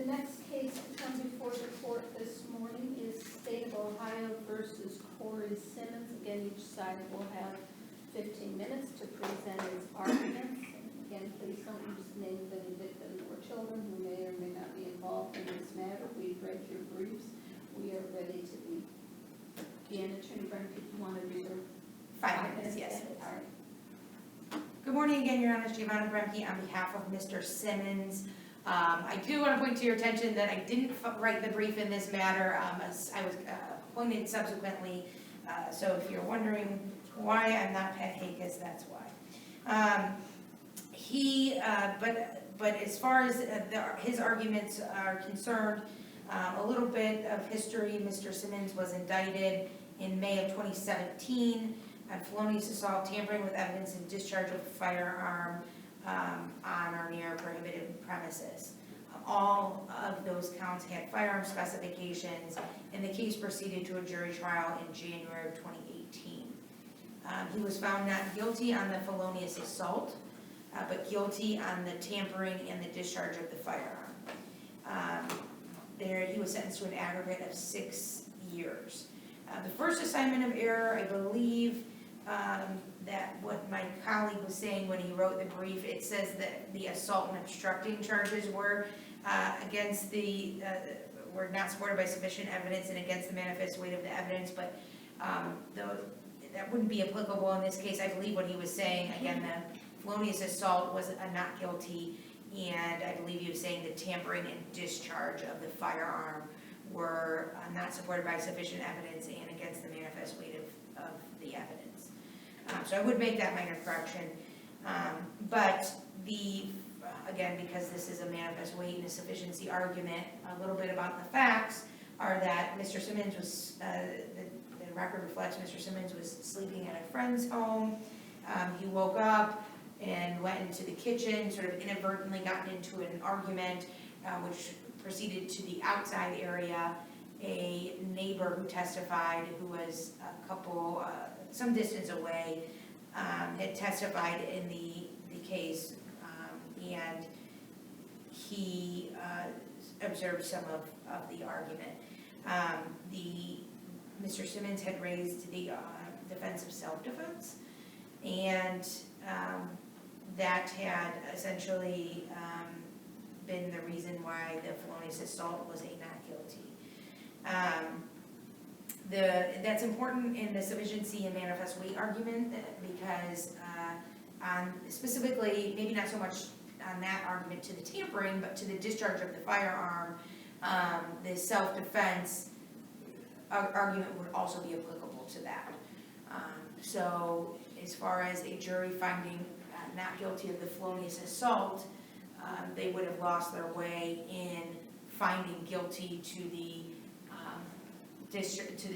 The next case to come before the court this morning is State of Ohio versus Corey Simmons. Again, each side will have 15 minutes to present its arguments. And again, please don't use names of any victims or children who may or may not be involved in this matter. We've read your briefs. We are ready to begin. Attorney Bremke, if you want to reserve 5 minutes, yes. All right. Good morning again, Your Honor. Giovanna Bremke on behalf of Mr. Simmons. I do want to point to your attention that I didn't write the brief in this matter. I was appointed subsequently, so if you're wondering why I'm not Pat Hakes, that's why. But as far as his arguments are concerned, a little bit of history. Mr. Simmons was indicted in May of 2017 on felonious assault, tampering with evidence, and discharge of a firearm on or near prohibited premises. All of those counts had firearm specifications, and the case proceeded to a jury trial in January of 2018. He was found not guilty on the felonious assault, but guilty on the tampering and the discharge of the firearm. He was sentenced to an aggregate of 6 years. The first assignment of error, I believe, that what my colleague was saying when he wrote the brief, it says that the assault and obstructing charges were were not supported by sufficient evidence and against the manifest weight of the evidence, but that wouldn't be applicable in this case. I believe what he was saying, again, the felonious assault was a not guilty, and I believe he was saying the tampering and discharge of the firearm were not supported by sufficient evidence and against the manifest weight of the evidence. So I would make that minor correction. But again, because this is a manifest weight and a sufficiency argument, a little bit about the facts are that Mr. Simmons was, the record reflects Mr. Simmons was sleeping at a friend's home. He woke up and went into the kitchen, sort of inadvertently gotten into an argument, which proceeded to the outside area. A neighbor who testified, who was some distance away, had testified in the case, and he observed some of the argument. Mr. Simmons had raised the defense of self-defense, and that had essentially been the reason why the felonious assault was a not guilty. That's important in the sufficiency and manifest weight argument because specifically, maybe not so much on that argument to the tampering, but to the discharge of the firearm, the self-defense argument would also be applicable to that. So as far as a jury finding not guilty of the felonious assault, they would have lost their way in finding guilty to the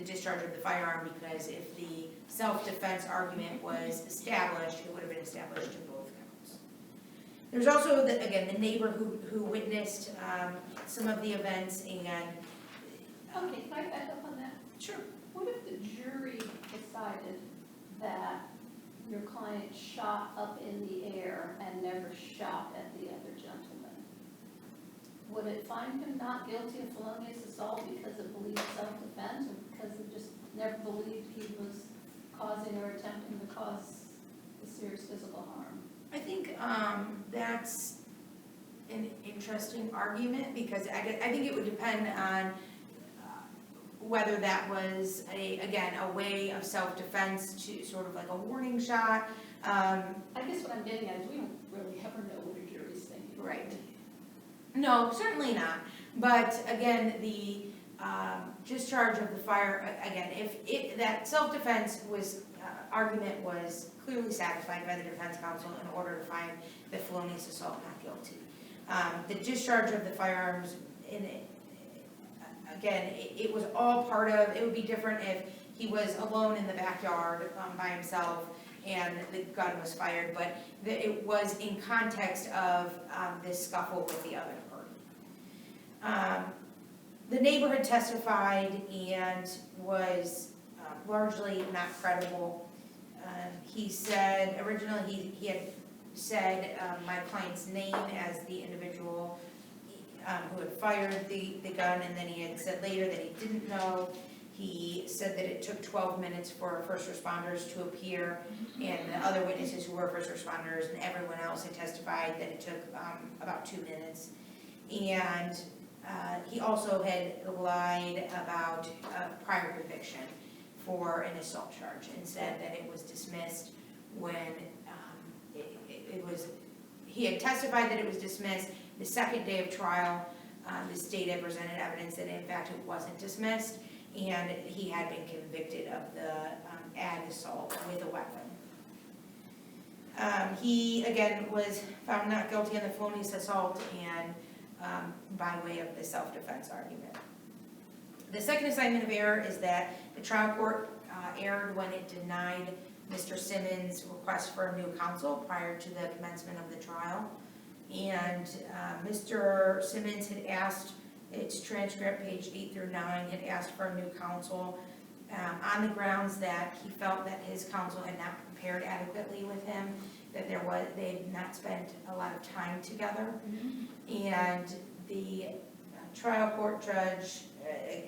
discharge of the firearm, because if the self-defense argument was established, it would have been established in both counts. There's also, the neighbor who witnessed some of the events and... Okay, can I back up on that? Sure. What if the jury decided that your client shot up in the air and never shot at the other gentleman? Would it find him not guilty of felonious assault because it believed self-defense, or because it just never believed he was causing or attempting to cause a serious physical harm? I think that's an interesting argument, because I think it would depend on whether that was a way of self-defense, to sort of like a warning shot. I guess what I'm getting at is we don't really ever know what a jury's thinking. Right. No, certainly not. But again, the discharge of the fire, again, if that self-defense argument was clearly satisfied by the defense counsel in order to find the felonious assault not guilty. The discharge of the firearms, it was all part of, it would be different if he was alone in the backyard by himself and the gun was fired, but it was in context of this scuffle with the other party. The neighbor had testified and was largely not credible. He said, originally he had said my client's name as the individual who had fired the gun, and then he had said later that he didn't know. He said that it took 12 minutes for first responders to appear, and the other witnesses who were first responders and everyone else had testified that it took about 2 minutes. And he also had lied about a prior conviction for an assault charge and said that it was dismissed when it was, he had testified that it was dismissed. The second day of trial, the state had presented evidence that in fact it wasn't dismissed, and he had been convicted of the ag assault with a weapon. He, again, was found not guilty on the felonious assault and by way of the self-defense argument. The second assignment of error is that the trial court erred when it denied Mr. Simmons' request for a new counsel prior to the commencement of the trial. And Mr. Simmons had asked, its transcript, page 8 through 9, had asked for a new counsel on the grounds that he felt that his counsel had not prepared adequately with him, that they had not spent a lot of time together. And the trial court judge,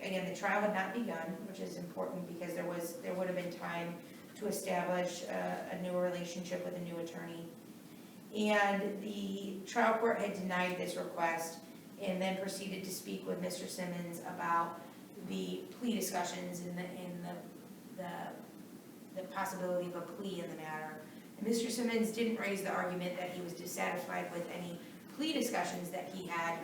again, the trial had not begun, which is important because there would have been time to establish a new relationship with a new attorney. And the trial court had denied this request and then proceeded to speak with Mr. Simmons about the plea discussions and the possibility of a plea in the matter. And Mr. Simmons didn't raise the argument that he was dissatisfied with any plea discussions that he had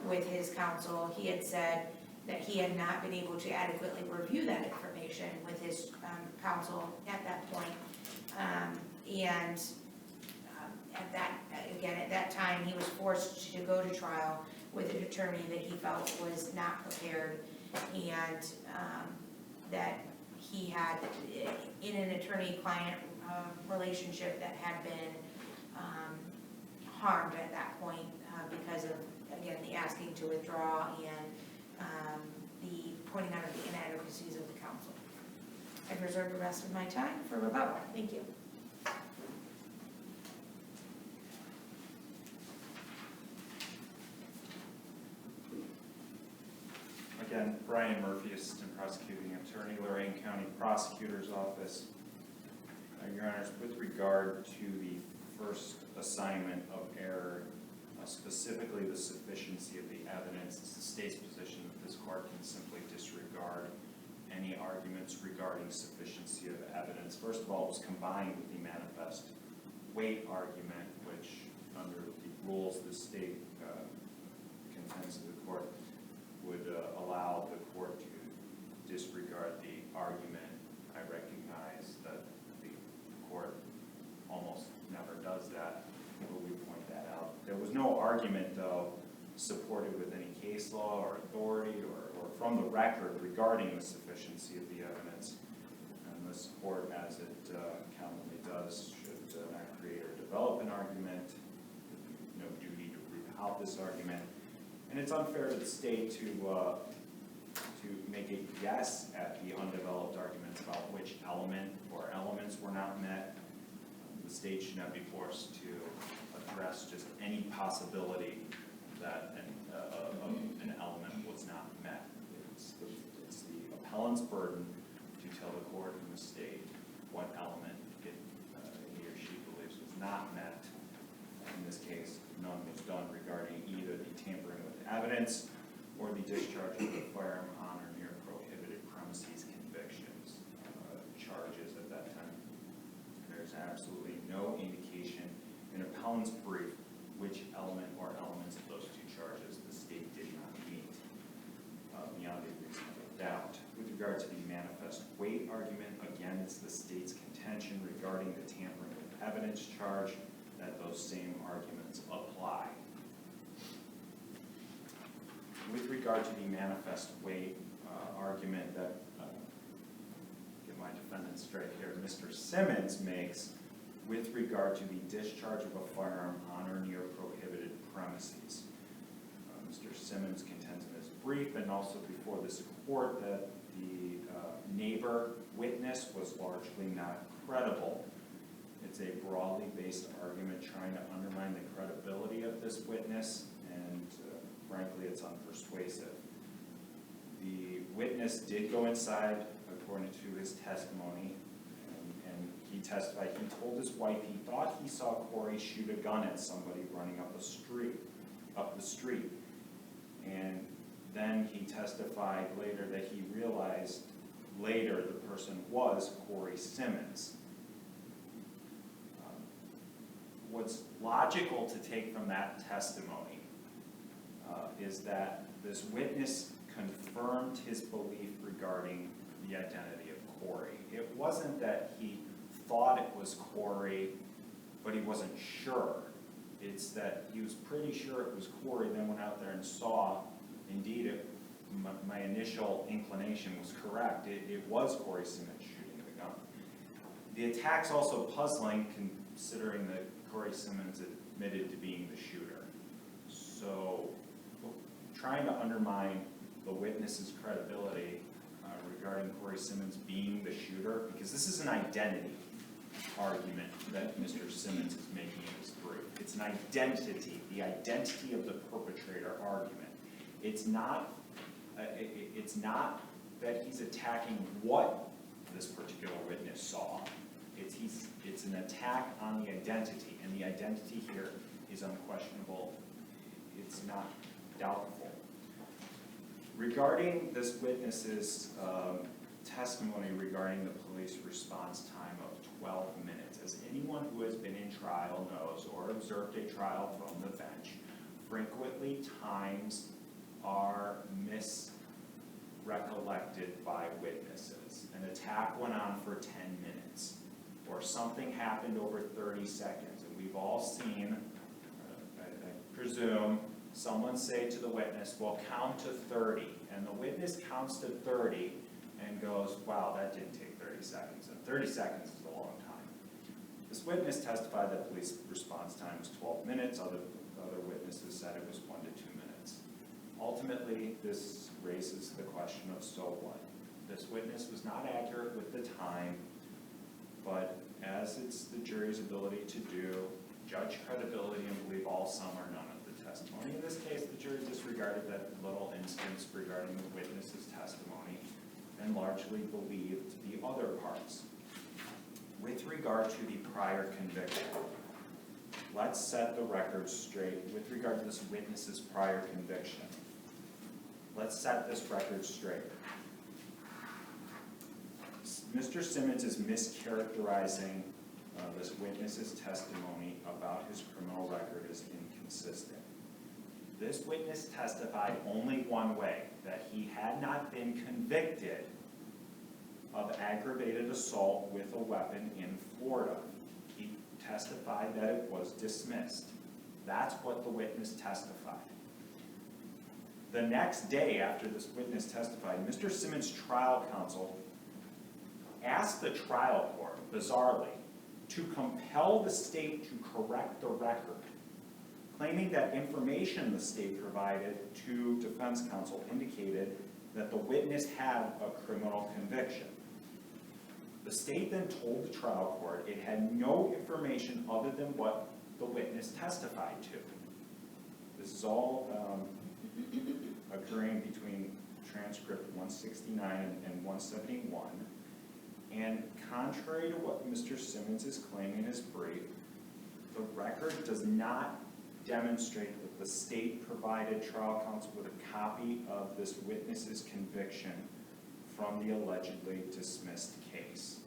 with his counsel. He had said that he had not been able to adequately review that information with his counsel at that point. At that time, he was forced to go to trial with an attorney that he felt was not prepared, and that he had, in an attorney-client relationship that had been harmed at that point because of, again, the asking to withdraw and the pointing out of the inadequacies of the counsel. I've reserved the rest of my time for rebuttal. Thank you. Again, Brian Murphy, Assistant Prosecuting Attorney, Lorain County Prosecutor's Office. Your Honors, with regard to the first assignment of error, specifically the sufficiency of the evidence, it's the state's position that this court can simply disregard any arguments regarding sufficiency of evidence. First of all, it was combined with the manifest weight argument, which under the rules the state contends to the court would allow the court to disregard the argument. I recognize that the court almost never does that, but we point that out. There was no argument, though, supported with any case law or authority or from the record regarding the sufficiency of the evidence. And this court, as it commonly does, should not create or develop an argument. No duty to prove out this argument. And it's unfair to the state to make a guess at the undeveloped arguments about which element or elements were not met. The state should not be forced to address just any possibility that an element was not met. It's the appellant's burden to tell the court and the state what element he or she believes was not met. In this case, none was done regarding either the tampering with evidence or the discharge of the firearm on or near prohibited premises convictions charges at that time. There's absolutely no indication in appellant's brief which element or elements of those two charges the state did not meet beyond a reasonable doubt. With regard to the manifest weight argument, again, it's the state's contention regarding the tampering with evidence charge that those same arguments apply. With regard to the manifest weight argument that, get my defendant straight here, Mr. Simmons makes with regard to the discharge of a firearm on or near prohibited premises. Mr. Simmons contends in his brief and also before this court that the neighbor witness was largely not credible. It's a broadly based argument trying to undermine the credibility of this witness, and frankly, it's unpersuasive. The witness did go inside, according to his testimony, and he testified, he told his wife he thought he saw Corey shoot a gun at somebody running up the street. And then he testified later that he realized later the person was Corey Simmons. What's logical to take from that testimony is that this witness confirmed his belief regarding the identity of Corey. It wasn't that he thought it was Corey, but he wasn't sure. It's that he was pretty sure it was Corey, then went out there and saw, indeed, my initial inclination was correct. It was Corey Simmons shooting the gun. The attack's also puzzling, considering that Corey Simmons admitted to being the shooter. So, trying to undermine the witness's credibility regarding Corey Simmons being the shooter, because this is an identity argument that Mr. Simmons is making in his brief. It's an identity, the identity of the perpetrator argument. It's not that he's attacking what this particular witness saw. It's an attack on the identity, and the identity here is unquestionable. It's not doubtful. Regarding this witness's testimony regarding the police response time of 12 minutes, as anyone who has been in trial knows or observed a trial from the bench, frequently times are misrecollected by witnesses. An attack went on for 10 minutes, or something happened over 30 seconds, and we've all seen, I presume, someone say to the witness, well, count to 30, and the witness counts to 30 and goes, wow, that didn't take 30 seconds, and 30 seconds is a long time. This witness testified that police response time was 12 minutes, other witnesses said it was 1 to 2 minutes. Ultimately, this raises the question of so what? This witness was not accurate with the time, but as it's the jury's ability to do, judge credibility and believe all, some, or none of the testimony. In this case, the jury disregarded that little instance regarding the witness's testimony and largely believed the other parts. With regard to the prior conviction, let's set the record straight with regard to this witness's prior conviction. Let's set this record straight. Mr. Simmons is mischaracterizing this witness's testimony about his criminal record as inconsistent. This witness testified only one way, that he had not been convicted of aggravated assault with a weapon in Florida. He testified that it was dismissed. That's what the witness testified. The next day after this witness testified, Mr. Simmons' trial counsel asked the trial court, bizarrely, to compel the state to correct the record, claiming that information the state provided to defense counsel indicated that the witness had a criminal conviction. The state then told the trial court it had no information other than what the witness testified to. This is all occurring between transcript 169 and 171. And contrary to what Mr. Simmons is claiming in his brief, the record does not demonstrate that the state provided trial counsel with a copy of this witness's conviction from the allegedly dismissed case.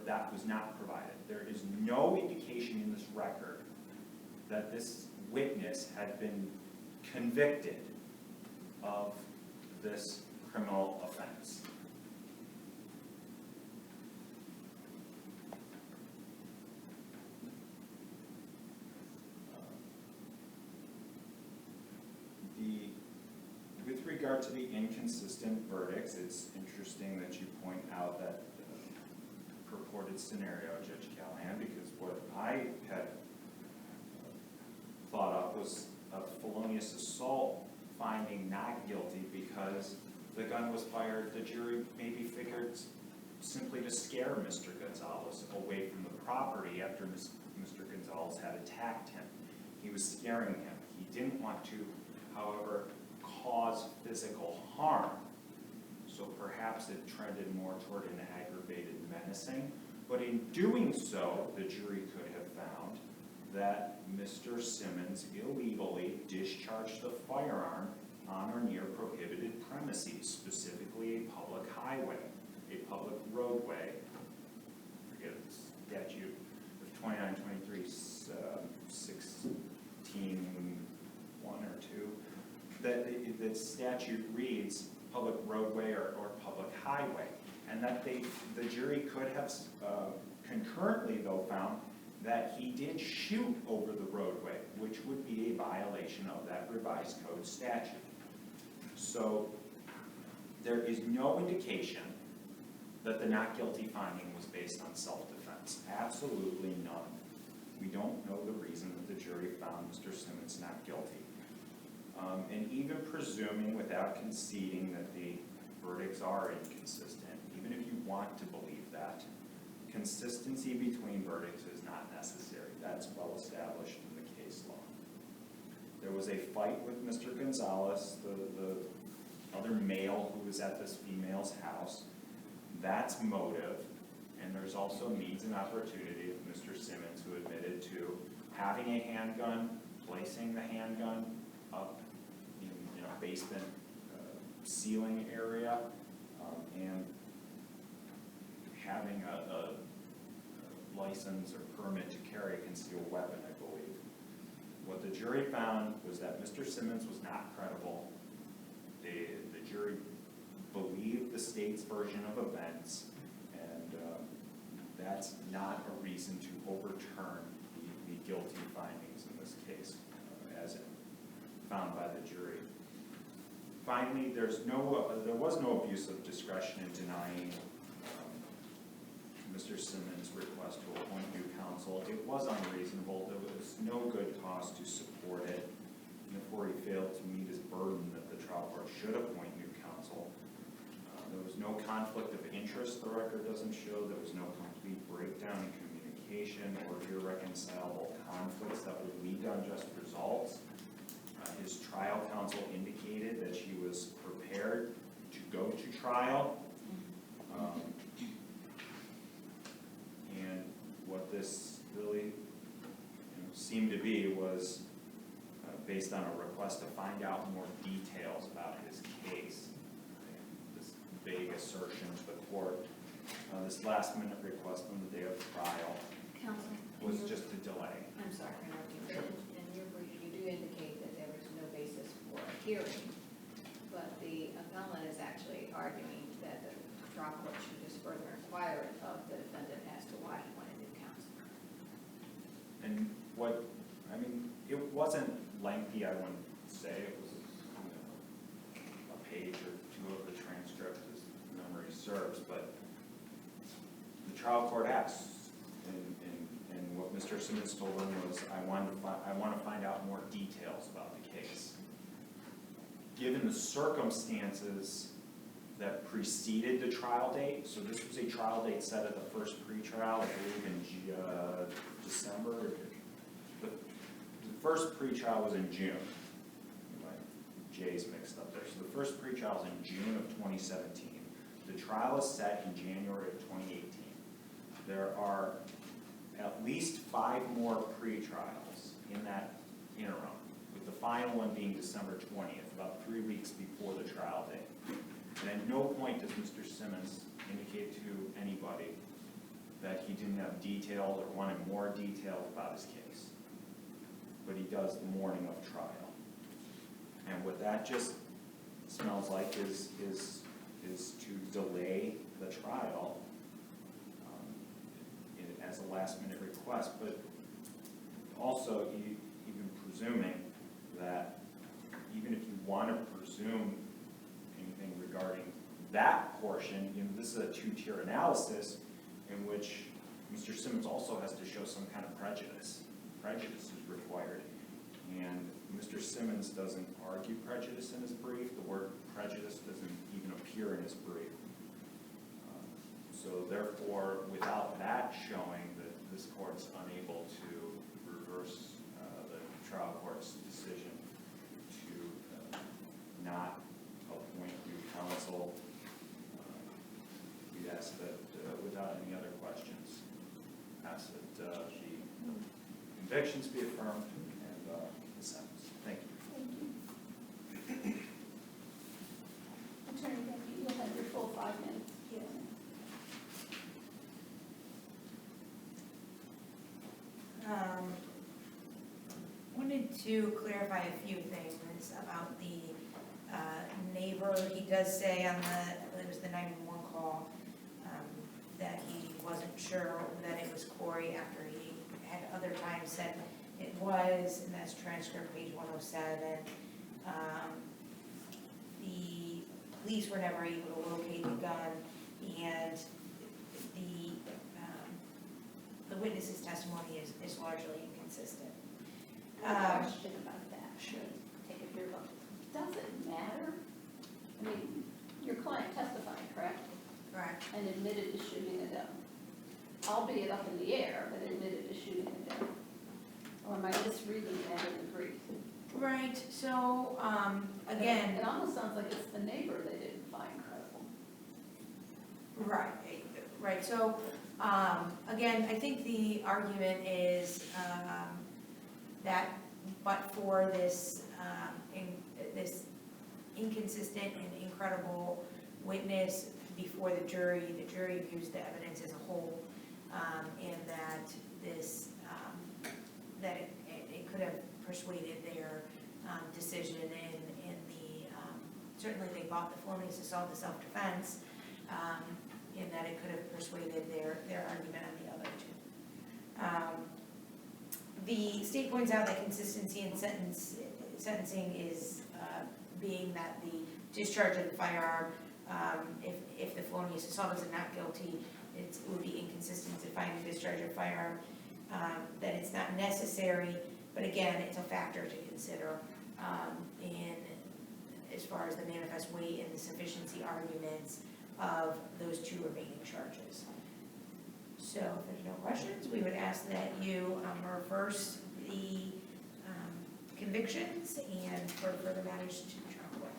That was not provided. There is no indication in this record that this witness had been convicted of this criminal offense. With regard to the inconsistent verdicts, it's interesting that you point out that purported scenario, Judge Callahan, because what I had thought of was a felonious assault finding not guilty because the gun was fired. The jury maybe figured simply to scare Mr. Gonzalez away from the property after Mr. Gonzalez had attacked him. He was scaring him. He didn't want to, however, cause physical harm. So perhaps it trended more toward an aggravated menacing. But in doing so, the jury could have found that Mr. Simmons illegally discharged the firearm on or near prohibited premises, specifically a public highway, a public roadway. I forget the statute of 2923, 16(1) or 2. That statute reads public roadway or public highway, and that the jury could have concurrently though found that he did shoot over the roadway, which would be a violation of that revised code statute. So there is no indication that the not guilty finding was based on self-defense. Absolutely none. We don't know the reason that the jury found Mr. Simmons not guilty. And even presuming, without conceding, that the verdicts are inconsistent, even if you want to believe that, consistency between verdicts is not necessary. That's well established in the case law. There was a fight with Mr. Gonzalez, the other male who was at this female's house. That's motive. And there's also needs and opportunity of Mr. Simmons, who admitted to having a handgun, placing the handgun up in a basement ceiling area, and having a license or permit to carry a concealed weapon, I believe. What the jury found was that Mr. Simmons was not credible. The jury believed the state's version of events, and that's not a reason to overturn the guilty findings in this case, as found by the jury. Finally, there was no abuse of discretion in denying Mr. Simmons' request to appoint new counsel. It was unreasonable. There was no good cause to support it. And therefore, he failed to meet his burden that the trial court should appoint new counsel. There was no conflict of interest, the record doesn't show. There was no complete breakdown in communication or irreconcilable conflicts that would lead to unjust results. His trial counsel indicated that she was prepared to go to trial. And what this really seemed to be was based on a request to find out more details about his case. This vague assertion to the court. This last-minute request on the day of trial Counsel, was just a delay. I'm sorry for interrupting, but in your brief, you do indicate that there was no basis for a hearing, but the appellant is actually arguing that the trial court should just further inquire of the defendant as to why he wanted new counsel. And it wasn't lengthy, I wouldn't say. It was a page or two of the transcript, as memory serves, but the trial court asked, and what Mr. Simmons told him was, I want to find out more details about the case. Given the circumstances that preceded the trial date, so this was a trial date set at the first pretrial, I believe in December. The first pretrial was in June. My J's mixed up there. So the first pretrial was in June of 2017. The trial is set in January of 2018. There are at least 5 more pretrials in that interim, with the final one being December 20th, about 3 weeks before the trial date. And at no point does Mr. Simmons indicate to anybody that he didn't have details or wanted more details about his case. But he does the morning of trial. And what that just smells like is to delay the trial as a last-minute request, but also even presuming that even if you want to presume anything regarding that portion, this is a 2-tier analysis in which Mr. Simmons also has to show some kind of prejudice. Prejudice is required. And Mr. Simmons doesn't argue prejudice in his brief. The word prejudice doesn't even appear in his brief. So therefore, without that showing, that this court's unable to reverse the trial court's decision to not appoint new counsel. We'd ask that, without any other questions, ask that the convictions be affirmed and the sentence. Thank you. Thank you. Attorney Becky, you'll have your full 5 minutes. Wanted to clarify a few things about the neighbor. He does say on it was the 911 call, that he wasn't sure that it was Corey after he had other times said it was, and that's transcript page 107. The police were never able to locate the gun, and the witness's testimony is largely inconsistent. Question about that. Sure. Take it here, but does it matter? I mean, your client testified, correct? Correct. And admitted to shooting a gun. Albeit up in the air, but admitted to shooting a gun. Or am I misreading that in the brief? Right, so, again. It almost sounds like it's the neighbor they didn't find credible. Right, so, again, I think the argument is, that but for this, this inconsistent and incredible witness before the jury views the evidence as a whole, and that this, that it could have persuaded their decision in the, certainly they bought the felonious assault to self-defense, in that it could have persuaded their argument on the other two. The state points out that consistency in sentencing is being that the discharge of the firearm, if the felonious assault is not guilty, it would be inconsistent to find the discharge of firearm, that it's not necessary, but again, it's a factor to consider in as far as the manifest weight and the sufficiency arguments of those two remaining charges. So if there's no questions, we would ask that you reverse the convictions and for further matters to trial court.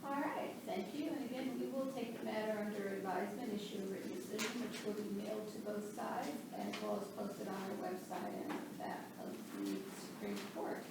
All right, thank you. And again, we will take the matter under advisement, issue a written decision, which will be mailed to both sides, as well as posted on our website and that of the Supreme Court.